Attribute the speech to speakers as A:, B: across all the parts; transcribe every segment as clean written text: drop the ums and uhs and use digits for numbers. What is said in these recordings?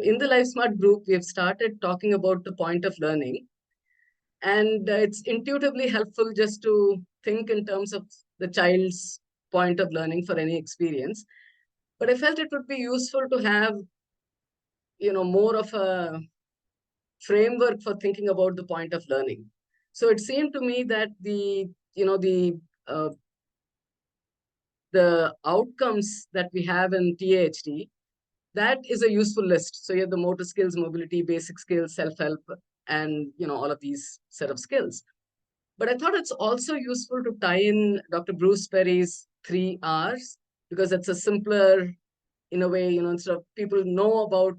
A: in the LifeSmart group, we have started talking about the point of learning. And it's intuitively helpful just to think in terms of the child's point of learning for any experience. But I felt it would be useful to have, more of a framework for thinking about the point of learning. So it seemed to me that uh, the outcomes that we have in TAHD, that is a useful list. So you have the motor skills, mobility, basic skills, self-help, and all of these set of skills. But I thought it's also useful to tie in Dr. Bruce Perry's 3 Rs, because it's a simpler, in a way, instead of people know about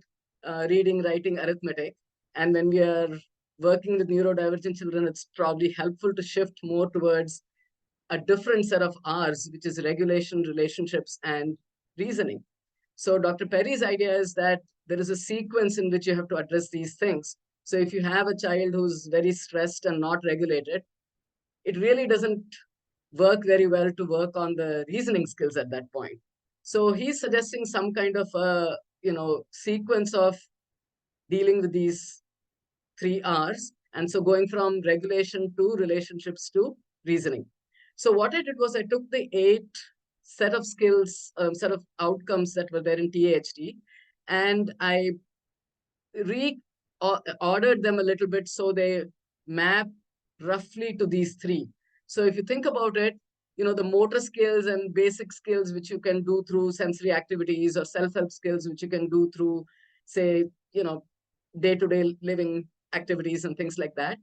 A: reading, writing, arithmetic. And when we are working with neurodivergent children, it's probably helpful to shift more towards a different set of R's, which is regulation, relationships, and reasoning. So Dr. Perry's idea is that there is a sequence in which you have to address these things. So if you have a child who's very stressed and not regulated, it really doesn't work very well to work on the reasoning skills at that point. So he's suggesting some kind of a sequence of dealing with these 3 R's. And so going from regulation to relationships to reasoning. So what I did was I took the 8 set of skills, set of outcomes that were there in TAHD, and I ordered them a little bit so they map roughly to these 3. So if you think about it, the motor skills and basic skills, which you can do through sensory activities, or self-help skills, which you can do through, say, day-to-day living activities and things like that,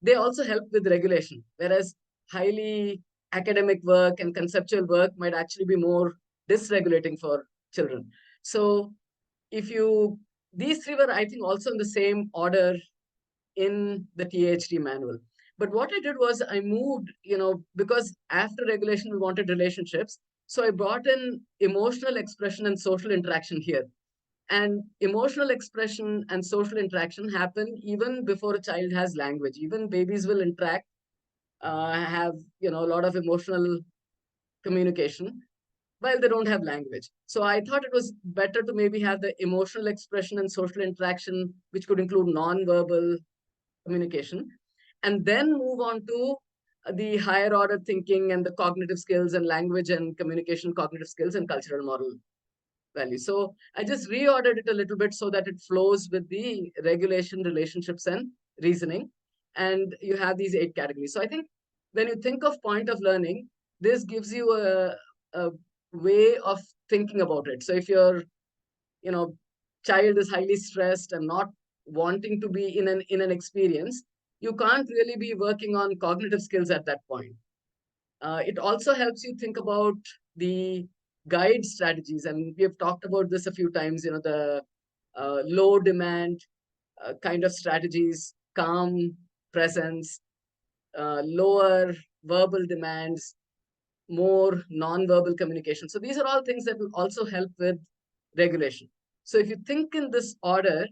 A: they also help with regulation. Whereas highly academic work and conceptual work might actually be more dysregulating for children. So if you these 3 were, I think, also in the same order in the THD manual. But what I did was I moved, because after regulation, we wanted relationships. So I brought in emotional expression and social interaction here. And emotional expression and social interaction happen even before a child has language. Even babies will interact, have, a lot of emotional communication while they don't have language. So I thought it was better to maybe have the emotional expression and social interaction, which could include non-verbal communication, and then move on to the higher order thinking and the cognitive skills and language and communication cognitive skills and cultural moral values. So I just reordered it a little bit so that it flows with the regulation, relationships, and reasoning. And you have these 8 categories. So I think when you think of point of learning, this gives you a way of thinking about it. So if your child is highly stressed and not wanting to be in an experience, you can't really be working on cognitive skills at that point. It also helps you think about the guide strategies, and we have talked about this a few times. The low demand kind of strategies, calm presence, lower verbal demands, more non-verbal communication. So these are all things that will also help with regulation. So if you think in this order,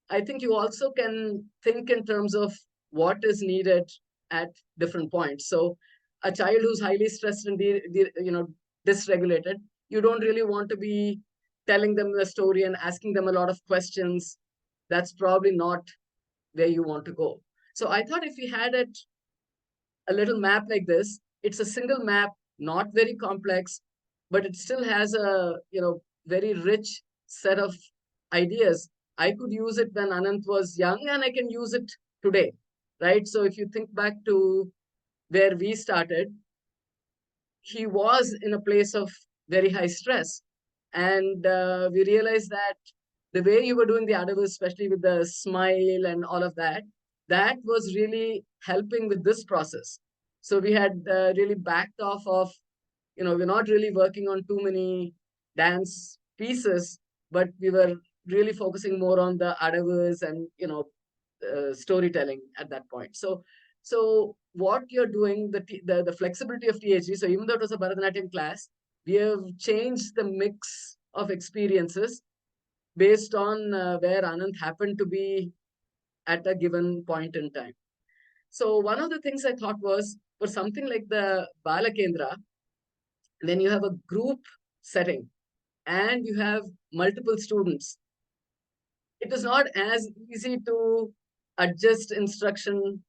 A: I think you also can think in terms of what is needed at different points. So a child who's highly stressed and dysregulated, you don't really want to be telling them the story and asking them a lot of questions. That's probably not where you want to go. So I thought if we had a little map like this, it's a single map, not very complex, but it still has a very rich set of ideas. I could use it when Anant was young, and I can use it today, right? So if you think back to where we started, he was in a place of very high stress. And we realized that the way you were doing the other, especially with the smile and all of that, that was really helping with this process. So we had really backed off of, we're not really working on too many dance pieces, but we were really focusing more on the adavers and, storytelling at that point. So what you're doing, the flexibility of THD, so even though it was a Bharatanatyam class, we have changed the mix of experiences based on where Anand happened to be at a given point in time. So one of the things I thought was, for something like the Balakendra, when you have a group setting and you have multiple students, it is not as easy to adjust instruction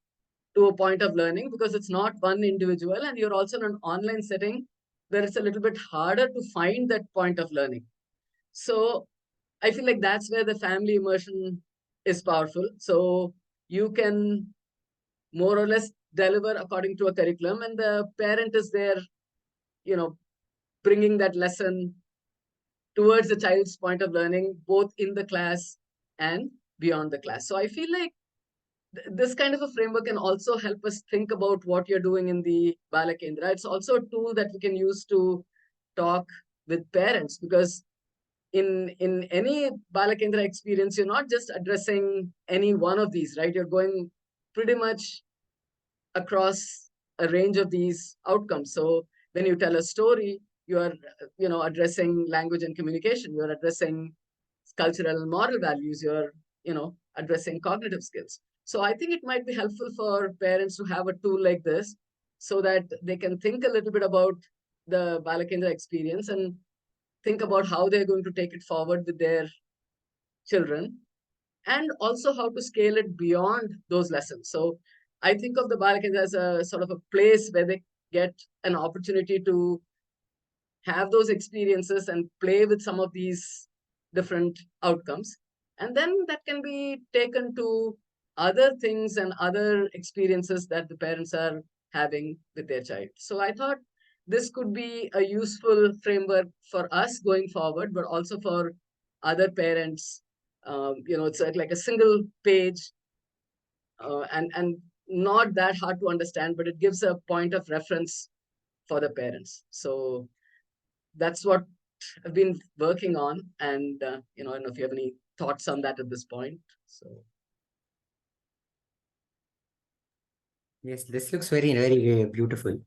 A: to a point of learning because it's not one individual, and you're also in an online setting where it's a little bit harder to find that point of learning. So I feel like that's where the family immersion is powerful. So you can more or less deliver according to a curriculum, and the parent is there, you know, bringing that lesson towards the child's point of learning, both in the class and beyond the class. So I feel like this kind of a framework can also help us think about what you're doing in the Balakendra. It's also a tool that we can use to talk with parents, because in any Balakendra experience, you're not just addressing any one of these, right? You're going pretty much across a range of these outcomes. So when you tell a story, you are, addressing language and communication. You're addressing cultural and moral values. You're, addressing cognitive skills. So I think it might be helpful for parents to have a tool like this so that they can think a little bit about the Balakendra experience and think about how they're going to take it forward with their children, and also how to scale it beyond those lessons. So I think of the Balakendra as a sort of a place where they get an opportunity to have those experiences and play with some of these different outcomes. And then that can be taken to other things and other experiences that the parents are having with their child. So I thought this could be a useful framework for us going forward, but also for other parents. It's like a single page, and not that hard to understand, but it gives a point of reference for the parents. So that's what I've been working on, and I don't know if you have any thoughts on that at this point. So
B: Yes, this looks very, very beautiful.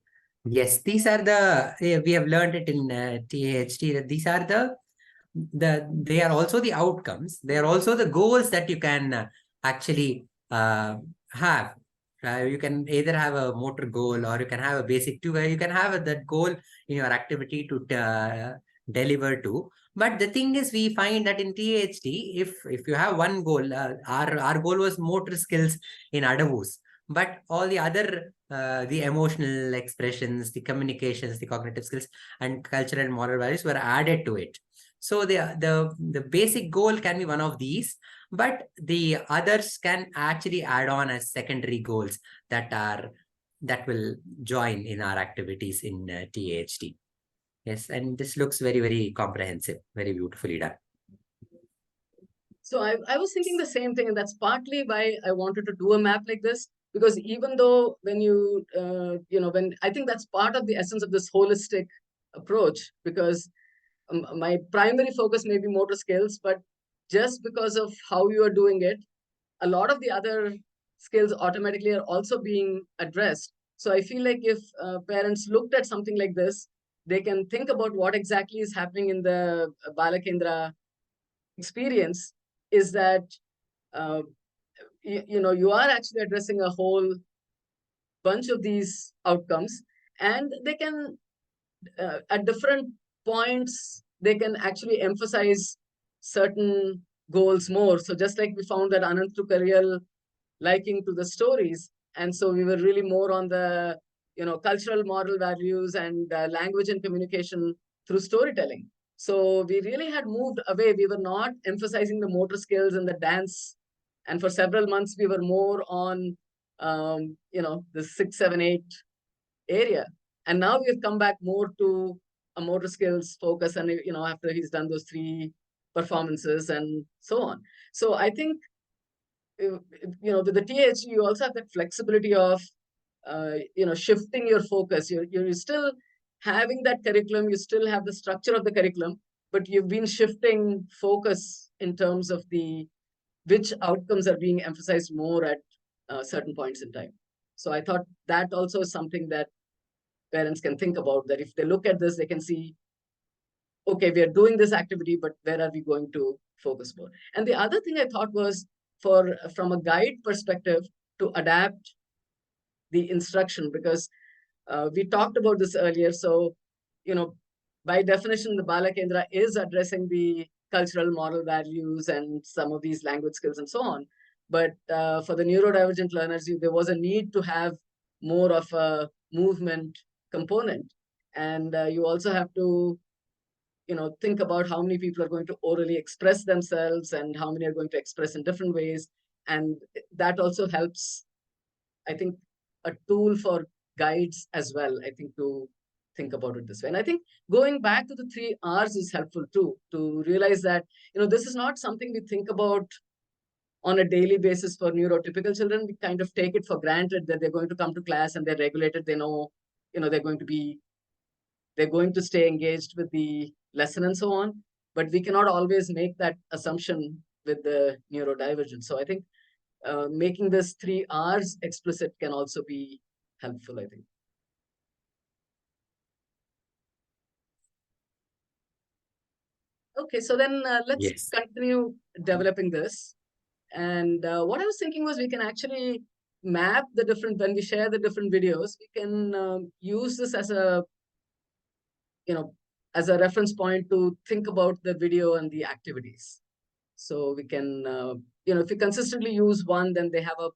B: Yes, these are the, we have learned it in TAHD, that these are they are also the outcomes. They are also the goals that you can actually have. You can either have a motor goal, or you can have a basic two, where you can have that goal in your activity to deliver to. But the thing is, we find that in THD, if you have one goal, our goal was motor skills in Adavus, but all the other the emotional expressions, the communications, the cognitive skills, and cultural and moral values were added to it. So the basic goal can be one of these, but the others can actually add on as secondary goals that will join in our activities in TAHD. Yes, and this looks very, very comprehensive, very beautifully done.
A: So I was thinking the same thing, and that's partly why I wanted to do a map like this. Because even though when when I think that's part of the essence of this holistic approach, because my primary focus may be motor skills, but just because of how you are doing it, a lot of the other skills automatically are also being addressed. So I feel like if parents looked at something like this, they can think about what exactly is happening in the Balakendra experience. Is that uh, you are actually addressing a whole bunch of these outcomes, and they can at different points they can actually emphasize certain goals more. So just like we found that Anant took a real liking to the stories, and so we were really more on the cultural moral values and language and communication through storytelling. So we really had moved away. We were not emphasizing the motor skills and the dance, and for several months we were more on the 6, 7, 8 area. And now we've come back more to a motor skills focus, and after he's done those 3 performances and so on. So I think with the THD you also have that flexibility of shifting your focus. You're still having that curriculum, you still have the structure of the curriculum, but you've been shifting focus in terms of the which outcomes are being emphasized more at certain points in time. So I thought that also is something that parents can think about, that if they look at this, they can see, okay, we are doing this activity, but where are we going to focus more? And the other thing I thought was, from a guide perspective, to adapt the instruction, because we talked about this earlier. So, by definition, the Balakendra is addressing the cultural moral values and some of these language skills and so on. But for the neurodivergent learners, there was a need to have more of a movement component. And you also have to think about how many people are going to orally express themselves and how many are going to express in different ways. And that also helps, I think, a tool for guides as well, I think, to think about it this way. And I think going back to the 3 R's is helpful too, to realize that, this is not something we think about on a daily basis for neurotypical children. We kind of take it for granted that they're going to come to class and they're regulated. They know, they're going to stay engaged with the lesson and so on. But we cannot always make that assumption with the neurodivergent. So I think making this 3 R's explicit can also be helpful, I think. Okay, so then let's continue developing this. And what I was thinking was we can actually map the different, when we share the different videos, we can use this as a, as a reference point to think about the video and the activities. So we can, if we consistently use one, then they have a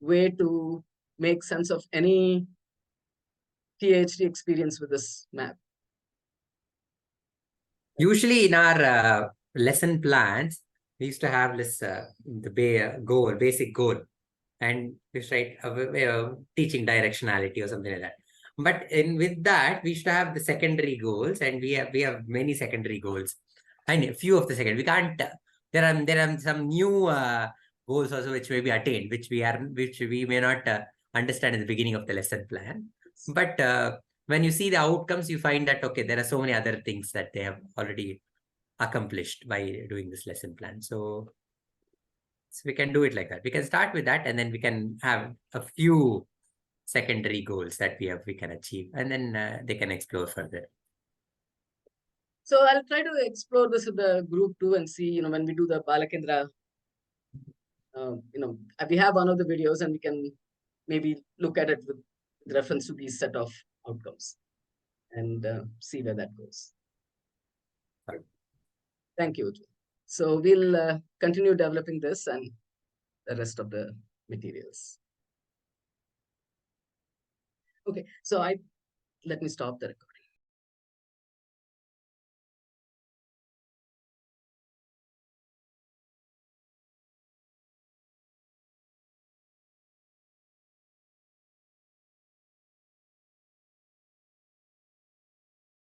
A: way to make sense of any TAHD experience with this map.
B: Usually in our lesson plans, we used to have this basic goal, and we write teaching directionality or something like that. But with that, we should have the secondary goals, and we have many secondary goals, and a few of the second. We can't. There are some new goals also which may be attained, which we may not understand at the beginning of the lesson plan. But when you see the outcomes, you find that okay, there are so many other things that they have already accomplished by doing this lesson plan. So we can do it like that. We can start with that, and then we can have a few secondary goals that we can achieve, and then they can explore further.
A: So I'll try to explore this with the group too and see, when we do the Balakendra, we have one of the videos and we can maybe look at it with reference to these set of outcomes and see where that goes. Thank you. So we'll continue developing this and the rest of the materials. Okay, so let me stop the recording.